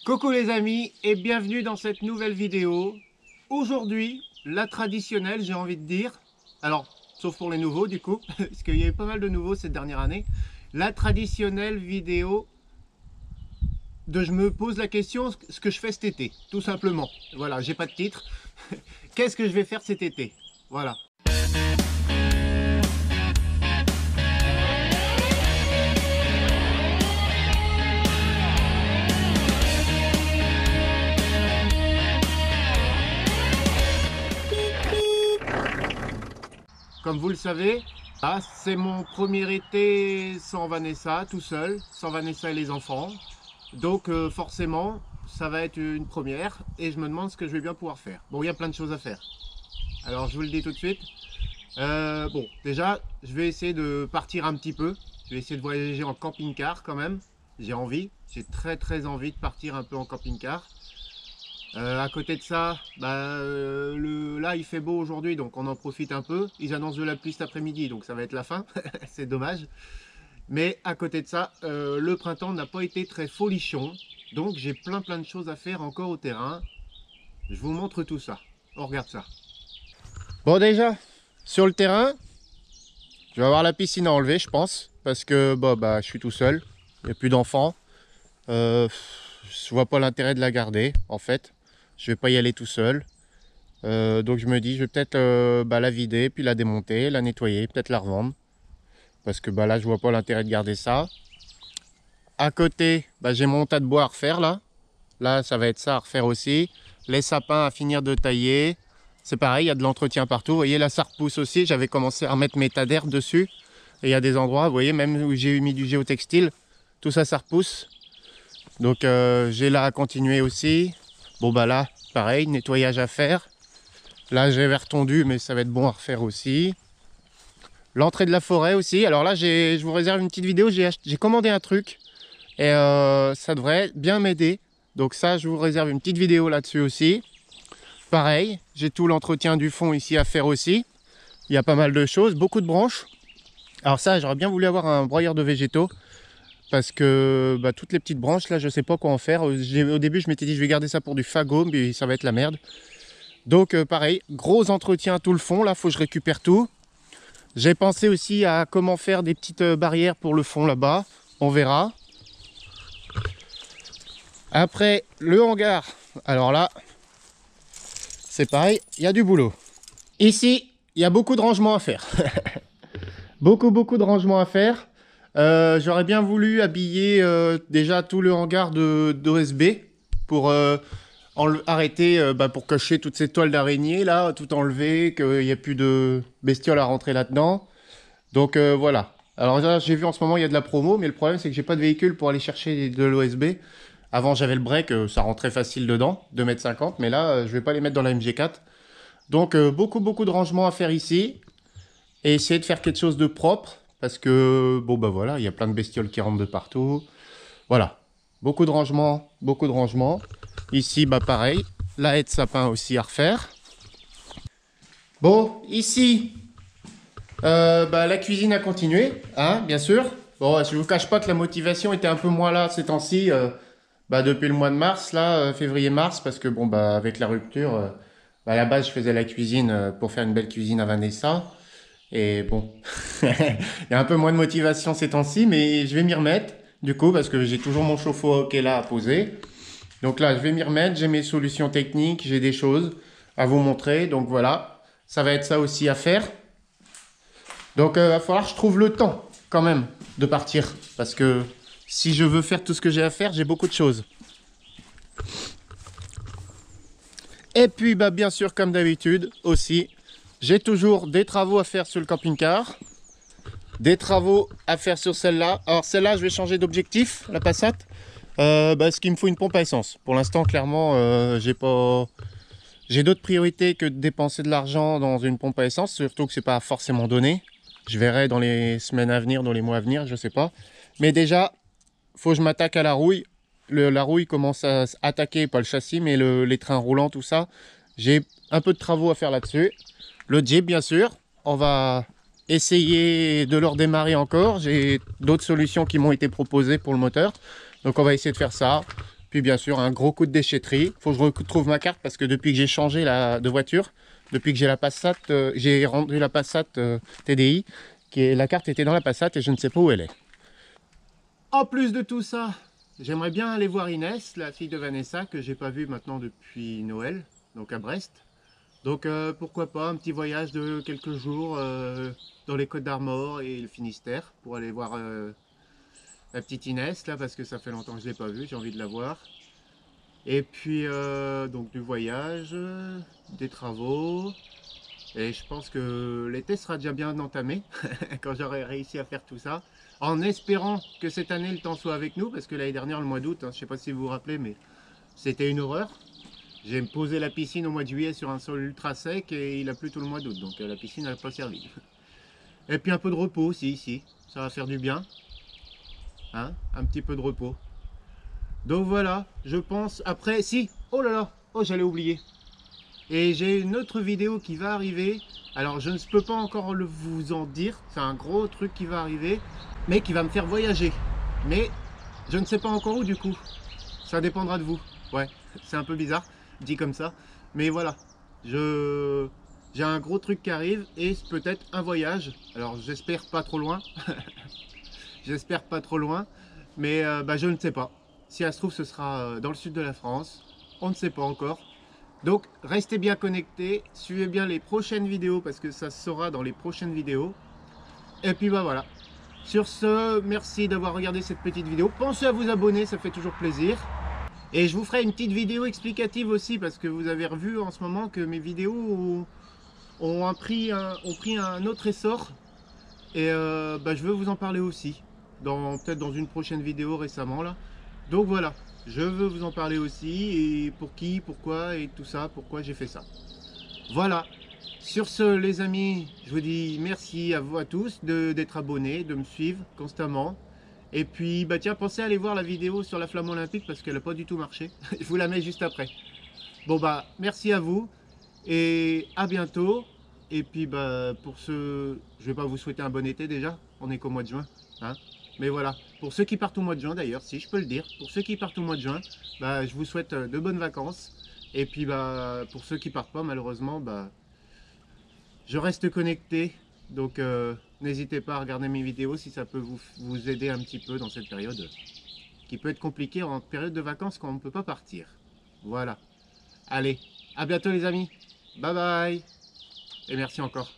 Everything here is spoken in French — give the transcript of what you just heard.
Coucou les amis et bienvenue dans cette nouvelle vidéo. Aujourd'hui, la traditionnelle, j'ai envie de dire, alors sauf pour les nouveaux du coup, parce qu'il y a eu pas mal de nouveaux cette dernière année, la traditionnelle vidéo de je me pose la question ce que je fais cet été, tout simplement. Voilà, j'ai pas de titre. Qu'est-ce que je vais faire cet été? Voilà. Comme vous le savez, c'est mon premier été sans Vanessa, tout seul, sans Vanessa et les enfants. Donc forcément, ça va être une première et je me demande ce que je vais bien pouvoir faire. Bon, il y a plein de choses à faire. Alors je vous le dis tout de suite. Bon, déjà, je vais essayer de partir un petit peu. Je vais essayer de voyager en camping-car quand même. J'ai envie, j'ai très envie de partir un peu en camping-car. À côté de ça, là il fait beau aujourd'hui, donc on en profite un peu. Ils annoncent de la pluie cet après-midi, donc ça va être la fin. C'est dommage. Mais à côté de ça, le printemps n'a pas été très folichon. Donc j'ai plein de choses à faire encore au terrain. Je vous montre tout ça. On regarde ça. Bon, déjà, sur le terrain, je vais avoir la piscine à enlever, je pense. Parce que je suis tout seul. Il n'y a plus d'enfants. Je vois pas l'intérêt de la garder, en fait. Je vais pas y aller tout seul. Donc je me dis, je vais peut-être la vider, puis la démonter, la nettoyer, peut-être la revendre. Parce que là, je vois pas l'intérêt de garder ça. À côté, j'ai mon tas de bois à refaire là. Là, ça va être ça à refaire aussi. Les sapins à finir de tailler. C'est pareil, il y a de l'entretien partout. Vous voyez, là, ça repousse aussi. J'avais commencé à remettre mes tas d'herbe dessus. Et il y a des endroits, vous voyez, même où j'ai mis du géotextile. Tout ça, ça repousse. Donc, j'ai là à continuer aussi. Bon, là, pareil, nettoyage à faire. Là, j'avais retondu, mais ça va être bon à refaire aussi. L'entrée de la forêt aussi. Alors là, je vous réserve une petite vidéo. J'ai commandé un truc. Et ça devrait bien m'aider. Donc ça, je vous réserve une petite vidéo là-dessus aussi. Pareil, j'ai tout l'entretien du fond ici à faire aussi. Il y a pas mal de choses, beaucoup de branches. Alors ça, j'aurais bien voulu avoir un broyeur de végétaux. Parce que toutes les petites branches, là, je sais pas quoi en faire. Au début, je m'étais dit, je vais garder ça pour du fagot, mais ça va être la merde. Donc pareil, gros entretien tout le fond. Là, faut que je récupère tout. J'ai pensé aussi à comment faire des petites barrières pour le fond là-bas. On verra. Après, le hangar. Alors là, c'est pareil, il y a du boulot. Ici, il y a beaucoup de rangements à faire. beaucoup de rangements à faire. J'aurais bien voulu habiller déjà tout le hangar d'OSB pour arrêter, pour cacher toutes ces toiles d'araignée là, tout enlever, qu'il n'y ait plus de bestioles à rentrer là-dedans. Donc voilà. Alors là, j'ai vu en ce moment il y a de la promo, mais le problème c'est que j'ai pas de véhicule pour aller chercher de l'OSB. Avant j'avais le break, ça rentrait facile dedans, 2,50 m, mais là je vais pas les mettre dans la MG4. Donc beaucoup de rangements à faire ici. Et essayer de faire quelque chose de propre. Parce que, voilà, il y a plein de bestioles qui rentrent de partout. Voilà. Beaucoup de rangements, Ici, pareil. La haie de sapin aussi à refaire. Bon, ici, la cuisine a continué, hein, bien sûr. Bon, je ne vous cache pas que la motivation était un peu moins là ces temps-ci. Depuis le mois de mars, là, février-mars, parce que, avec la rupture, à la base, je faisais la cuisine pour faire une belle cuisine à Vanessa. Et bon, il y a un peu moins de motivation ces temps-ci, mais je vais m'y remettre, du coup, parce que j'ai toujours mon chauffe-eau qui est là à poser. Donc là, je vais m'y remettre, j'ai mes solutions techniques, j'ai des choses à vous montrer. Donc voilà, ça va être ça aussi à faire. Donc il va falloir que je trouve le temps, quand même, de partir. Parce que si je veux faire tout ce que j'ai à faire, j'ai beaucoup de choses. Et puis, bien sûr, comme d'habitude, aussi, j'ai toujours des travaux à faire sur le camping-car, des travaux à faire sur celle-là. Alors celle-là, je vais changer d'objectif, la Passat, parce qu'il me faut une pompe à essence. Pour l'instant, clairement, j'ai d'autres priorités que de dépenser de l'argent dans une pompe à essence, surtout que c'est pas forcément donné. Je verrai dans les semaines à venir, dans les mois à venir, je sais pas. Mais déjà, faut que je m'attaque à la rouille. La rouille commence à attaquer, pas le châssis, mais les trains roulants, tout ça. J'ai un peu de travaux à faire là-dessus. Le Jeep, bien sûr, on va essayer de le redémarrer encore. J'ai d'autres solutions qui m'ont été proposées pour le moteur. Donc on va essayer de faire ça. Puis bien sûr, un gros coup de déchetterie. Faut que je retrouve ma carte parce que depuis que j'ai changé de voiture, depuis que j'ai la Passat, j'ai rendu la Passat TDI, la carte était dans la Passat et je ne sais pas où elle est. En plus de tout ça, j'aimerais bien aller voir Inès, la fille de Vanessa, que j'ai pas vue maintenant depuis Noël, donc à Brest. Donc pourquoi pas un petit voyage de quelques jours dans les Côtes d'Armor et le Finistère pour aller voir la petite Inès là parce que ça fait longtemps que je ne l'ai pas vue, j'ai envie de la voir. Et puis donc du voyage, des travaux. Et je pense que l'été sera déjà bien entamé quand j'aurai réussi à faire tout ça. En espérant que cette année le temps soit avec nous, parce que l'année dernière, le mois d'août, hein, je ne sais pas si vous vous rappelez, mais c'était une horreur. J'ai posé la piscine au mois de juillet sur un sol ultra sec et il a plu tout le mois d'août, donc la piscine n'a pas servi. Et puis un peu de repos aussi ici, ça va faire du bien. Hein, un petit peu de repos. Donc voilà, je pense, après, si, oh là là, oh j'allais oublier. Et j'ai une autre vidéo qui va arriver. Alors je ne peux pas encore vous en dire. C'est un gros truc qui va arriver. Mais qui va me faire voyager. Mais je ne sais pas encore où du coup. Ça dépendra de vous. Ouais, c'est un peu bizarre, dit comme ça. Mais voilà. J'ai un gros truc qui arrive. Et peut-être un voyage. Alors j'espère pas trop loin. J'espère pas trop loin. Mais bah, je ne sais pas. Si ça se trouve ce sera dans le sud de la France. On ne sait pas encore. Donc restez bien connectés, suivez bien les prochaines vidéos parce que ça sera dans les prochaines vidéos. Et puis bah voilà. Sur ce, merci d'avoir regardé cette petite vidéo. Pensez à vous abonner, ça fait toujours plaisir. Et je vous ferai une petite vidéo explicative aussi parce que vous avez revu en ce moment que mes vidéos ont pris un autre essor. Et bah, je veux vous en parler aussi, peut-être dans une prochaine vidéo récemment là. Donc voilà, je veux vous en parler aussi, et pour qui, pourquoi, et tout ça, pourquoi j'ai fait ça. Voilà, sur ce les amis, je vous dis merci à vous à tous d'être abonnés, de me suivre constamment. Et puis, bah tiens, pensez à aller voir la vidéo sur la flamme olympique parce qu'elle n'a pas du tout marché. Je vous la mets juste après. Bon bah, merci à vous, et à bientôt. Et puis bah, pour ceux, je vais pas vous souhaiter un bon été déjà, on est qu'au mois de juin, hein. Mais voilà, pour ceux qui partent au mois de juin d'ailleurs, si je peux le dire, pour ceux qui partent au mois de juin, bah, je vous souhaite de bonnes vacances. Et puis bah, pour ceux qui partent pas, malheureusement, bah, je reste connecté. Donc n'hésitez pas à regarder mes vidéos si ça peut vous aider un petit peu dans cette période qui peut être compliquée en période de vacances quand on ne peut pas partir. Voilà. Allez, à bientôt les amis. Bye bye. Et merci encore.